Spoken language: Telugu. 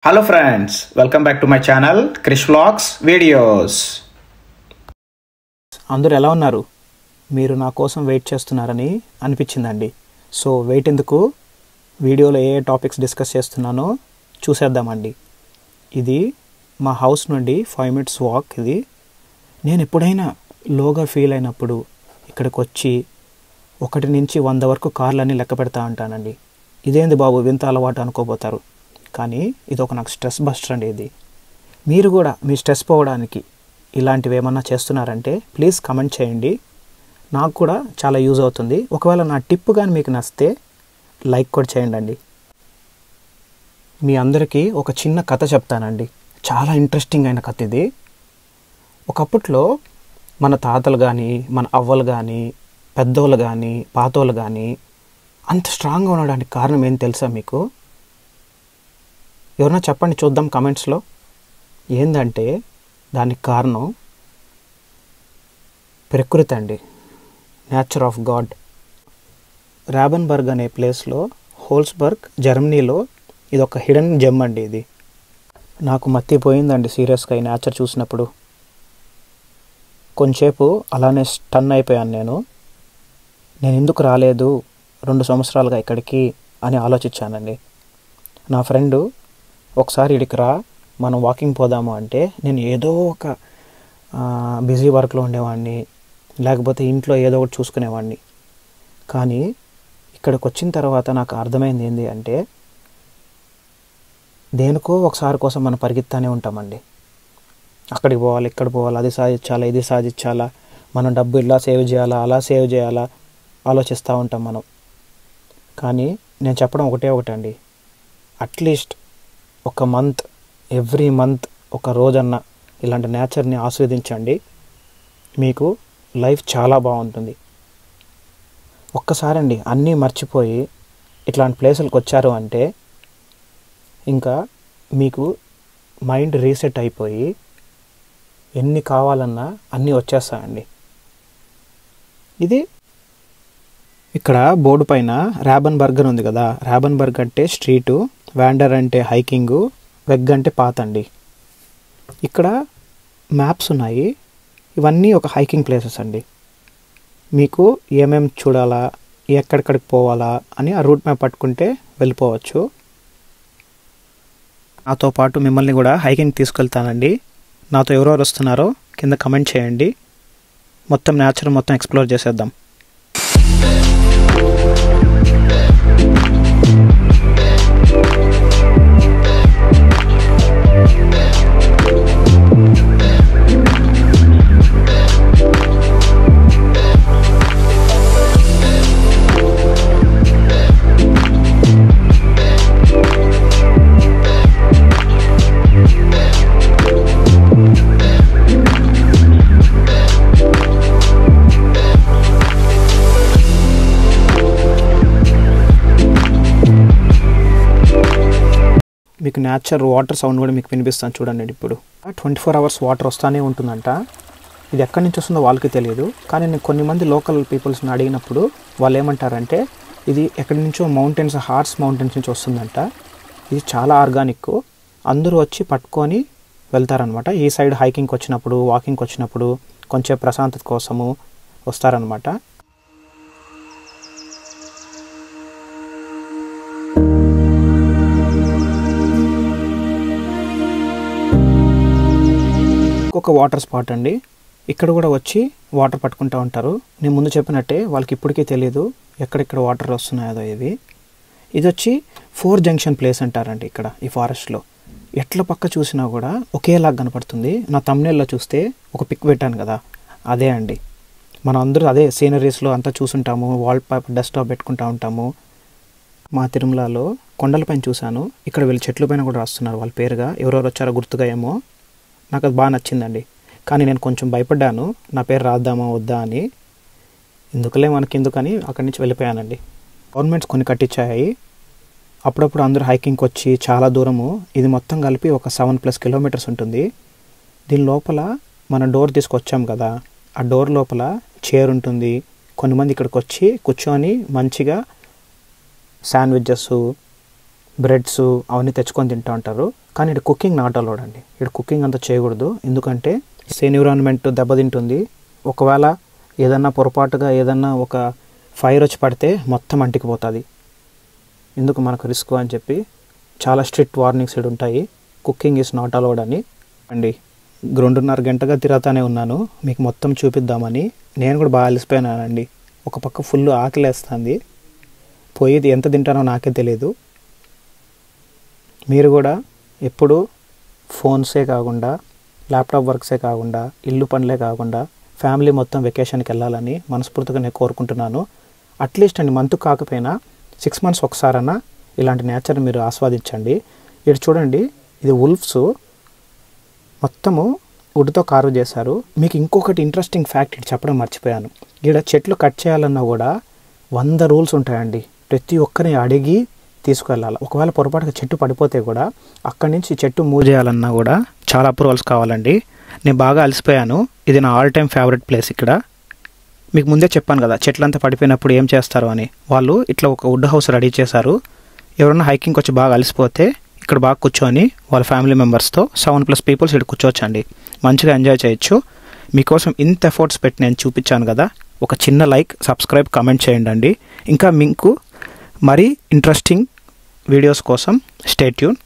Hello friends, welcome back to my channel Krish Vlogs Videos. అందరూ ఎలా ఉన్నారు? మీరు నా కోసం వెయిట్ చేస్తున్నారని అనిపించిందండి. సో వెయిట్ ఎందుకు, వీడియోలో ఏ టాపిక్స్ డిస్కస్ చేస్తున్నానో చూసేద్దామండి. ఇది మా హౌస్ నుండి 5 minutes వాక్. ఇది నేను ఎప్పుడైనా లోగా ఫీల్ అయినప్పుడు ఇక్కడికి వచ్చి 1 నుంచి 100 వరకు కార్లన్నీ లెక్క పెడతా ఉంటానండి. ఇదేంది బాబు వింత అలవాటు అనుకోబోతారు, కానీ ఇది ఒక నాకు స్ట్రెస్ బస్టర్ అండి. ఇది మీరు కూడా మీ స్ట్రెస్ పోవడానికి ఇలాంటివి ఏమన్నా చేస్తున్నారంటే ప్లీజ్ కమెంట్ చేయండి, నాకు కూడా చాలా యూజ్ అవుతుంది. ఒకవేళ నా టిప్ కానీ మీకు నచ్చితే లైక్ కూడా చేయండి. మీ అందరికీ ఒక చిన్న కథ చెప్తానండి, చాలా ఇంట్రెస్టింగ్ అయిన కథ ఇది. ఒకప్పట్లో మన తాతలు కానీ మన అవ్వలు కానీ పెద్దోళ్ళు కానీ పాతోళ్ళు కానీ అంత స్ట్రాంగ్గా ఉండడానికి కారణం ఏం తెలుసా మీకు? ఎవరన్నా చెప్పండి చూద్దాం కమెంట్స్లో. ఏందంటే దానికి కారణం ప్రకృతి అండి, నేచర్ ఆఫ్ గాడ్. రాబెన్బర్గ్ అనే ప్లేస్లో, హోల్స్బర్గ్ జర్మనీలో ఇది ఒక హిడెన్ జెమ్ అండి. ఇది నాకు మత్తిపోయిందండి సీరియస్గా ఈ నేచర్ చూసినప్పుడు. కొంచెంసేపు అలానే స్టన్ అయిపోయాను. నేను ఎందుకు రాలేదు 2 సంవత్సరాలుగా ఇక్కడికి అని ఆలోచించానండి. నా ఫ్రెండు ఒకసారి ఇక్కడికి రా మనం వాకింగ్ పోదాము అంటే నేను ఏదో ఒక బిజీ వర్క్లో ఉండేవాడిని, లేకపోతే ఇంట్లో ఏదో ఒకటి చూసుకునేవాడిని. కానీ ఇక్కడికి వచ్చిన తర్వాత నాకు అర్థమైంది ఏంటి అంటే, దేనికో ఒకసారి కోసం మనం పరిగెత్తానే ఉంటామండి. అక్కడికి పోవాలి, ఇక్కడ పోవాలి, అది సాధించాలా, ఇది సాధించాలా, మనం డబ్బు ఇలా సేవ్ చేయాలా, అలా సేవ్ చేయాలా ఆలోచిస్తూ ఉంటాం మనం. కానీ నేను చెప్పడం ఒకటండి, అట్లీస్ట్ ఒక మంత్, ఎవ్రీ మంత్ ఒక రోజన్నా ఇలాంటి నేచర్ని ఆస్వాదించండి, మీకు లైఫ్ చాలా బాగుంటుంది. ఒక్కసారండి అన్నీ మర్చిపోయి ఇట్లాంటి ప్లేసులకు వచ్చారు అంటే ఇంకా మీకు మైండ్ రీసెట్ అయిపోయి ఎన్ని కావాలన్నా అన్నీ వచ్చేస్తాయండి. ఇది ఇక్కడ బోర్డు పైన రాబెన్బర్గ్ ఉంది కదా, రాబెన్బర్గ్ అంటే స్ట్రీటు, వాండర్ అంటే హైకింగు, వెగ్ అంటే పాత్ అండి. ఇక్కడ మ్యాప్స్ ఉన్నాయి, ఇవన్నీ ఒక హైకింగ్ ప్లేసెస్ అండి. మీకు ఏమేమి చూడాలా, ఎక్కడికి పోవాలా అని ఆ రూట్ మ్యాప్ పట్టుకుంటే వెళ్ళిపోవచ్చు. నాతో పాటు మిమ్మల్ని కూడా హైకింగ్ తీసుకెళ్తానండి. నాతో ఎవరెవరు వస్తున్నారో కింద కమెంట్ చేయండి, మొత్తం నేచర్ మొత్తం ఎక్స్ప్లోర్ చేసేద్దాం. మీకు నేచర్ వాటర్ సౌండ్ కూడా మీకు వినిపిస్తాను చూడండి. ఇప్పుడు 24 hours వాటర్ వస్తూనే ఉంటుందంట. ఇది ఎక్కడి నుంచి వస్తుందో వాళ్ళకి తెలియదు, కానీ నేను కొన్ని మంది లోకల్ పీపుల్స్ని అడిగినప్పుడు వాళ్ళు ఏమంటారంటే ఇది ఎక్కడి నుంచో మౌంటైన్స్, హార్స్ మౌంటైన్స్ నుంచి వస్తుందంట. ఇది చాలా ఆర్గానిక్, అందరూ వచ్చి పట్టుకొని వెళ్తారనమాట. ఈ సైడ్ హైకింగ్కి వచ్చినప్పుడు, వాకింగ్కి వచ్చినప్పుడు కొంచెం ప్రశాంతత కోసము వస్తారనమాట. ఒక వాటర్ స్పాట్ అండి, ఇక్కడ కూడా వచ్చి వాటర్ పట్టుకుంటూ ఉంటారు. నేను ముందు చెప్పినట్టే వాళ్ళకి ఇప్పటికీ తెలియదు ఎక్కడెక్కడ వాటర్ వస్తున్నాయో. ఇది వచ్చి 4 junction ప్లేస్ అంటారండి. ఇక్కడ ఈ ఫారెస్ట్లో ఎట్ల పక్క చూసినా కూడా ఒకేలాగా కనపడుతుంది. నా thumbnailలో చూస్తే ఒక పిక్ పెట్టాను కదా, అదే అండి. మనం అందరూ అదే సీనరీస్లో అంతా చూసుంటాము, వాల్ పేపర్ డెస్క్టాప్ పెట్టుకుంటూ ఉంటాము. మా తిరుమలలో కొండలపైన చూశాను, ఇక్కడ వీళ్ళు చెట్ల పైన కూడా రాస్తున్నారు వాళ్ళ పేరుగా. ఎవరెవరు వచ్చారో గుర్తుగా ఏమో, నాకు అది బాగా నచ్చిందండి. కానీ నేను కొంచెం భయపడ్డాను నా పేరు రాద్దామా వద్దా అని. ఎందుకులే మనకెందుకని అక్కడి నుంచి వెళ్ళిపోయానండి. గవర్నమెంట్స్ కొన్ని కట్టించాయి, అప్పుడప్పుడు అందరూ హైకింగ్కి వచ్చి చాలా దూరము, ఇది మొత్తం కలిపి ఒక 7+ kilometers ఉంటుంది. దీని లోపల మన డోర్ తీసుకొచ్చాం కదా, ఆ డోర్ లోపల చైర్ ఉంటుంది. కొంతమంది ఇక్కడికి వచ్చి కూర్చొని మంచిగా శాండ్విచెస్, బ్రెడ్స్ అవన్నీ తెచ్చుకొని తింటూ ఉంటారు. కానీ ఇక్కడ కుకింగ్ నాట్ అలౌడ్ అండి. ఇక్కడ కుకింగ్ అంతా చేయకూడదు, ఎందుకంటే ఎన్విరాన్మెంట్ దెబ్బతింటుంది. ఒకవేళ ఏదన్నా పొరపాటుగా ఏదన్నా ఒక ఫైర్ వచ్చి పడితే మొత్తం అంటికిపోతుంది. ఎందుకు మనకు రిస్క్ అని చెప్పి చాలా స్ట్రిక్ట్ వార్నింగ్స్ ఇక్కడ ఉంటాయి. కుకింగ్ ఈజ్ నాట్ అలౌడ్ అని అండి. 2.5 గంటగా తిరుగుతానే ఉన్నాను మీకు మొత్తం చూపిద్దామని. నేను కూడా బాగా అలసిపోయానండి. ఒక పక్క ఫుల్ ఆకలేస్తుంది, పోయేది ఎంత తింటానో నాకే తెలియదు. మీరు కూడా ఎప్పుడు ఫోన్సే కాకుండా, ల్యాప్టాప్ వర్క్సే కాకుండా, ఇల్లు పనులే కాకుండా ఫ్యామిలీ మొత్తం వెకేషన్కి వెళ్ళాలని మనస్ఫూర్తిగా నేను కోరుకుంటున్నాను. అట్లీస్ట్ అండి మంత్ కాకపోయినా 6 months ఒకసారన్నా ఇలాంటి నేచర్ని మీరు ఆస్వాదించండి. ఇక్కడ చూడండి, ఇది వుల్ఫ్స్ మొత్తము వుడ్తో కార్వ్ చేశారు. మీకు ఇంకొకటి ఇంట్రెస్టింగ్ ఫ్యాక్ట్ ఇది చెప్పడం మర్చిపోయాను. ఇక్కడ చెట్లు కట్ చేయాలన్నా కూడా 100 రూల్స్ ఉంటాయండి. ప్రతి ఒక్కరిని అడిగి తీసుకువెళ్ళాలి. ఒకవేళ పొరపాటుగా చెట్టు పడిపోతే కూడా అక్కడి నుంచి చెట్టు మూవ్ చేయాలన్నా కూడా చాలా అప్రూవల్స్ కావాలండి. నేను బాగా అలసిపోయాను. ఇది నా ఆల్ టైమ్ ఫేవరెట్ ప్లేస్. ఇక్కడ మీకు ముందే చెప్పాను కదా చెట్లంతా పడిపోయినప్పుడు ఏం చేస్తారు అని. వాళ్ళు ఇట్లా ఒక వుడ్ హౌస్ రెడీ చేశారు. ఎవరన్నా హైకింగ్కి వచ్చి బాగా అలసిపోతే ఇక్కడ బాగా కూర్చొని వాళ్ళ ఫ్యామిలీ మెంబర్స్తో 7+ పీపుల్స్ ఇక్కడ కూర్చోవచ్చండి. మంచిగా ఎంజాయ్ చేయొచ్చు. మీకోసం ఇంత ఎఫర్ట్స్ పెట్టి నేను చూపించాను కదా, ఒక చిన్న లైక్, సబ్స్క్రైబ్, కామెంట్ చేయండి. ఇంకా మీకు మరీ ఇంట్రెస్టింగ్ వీడియోస్ కోసం స్టే ట్యూన్.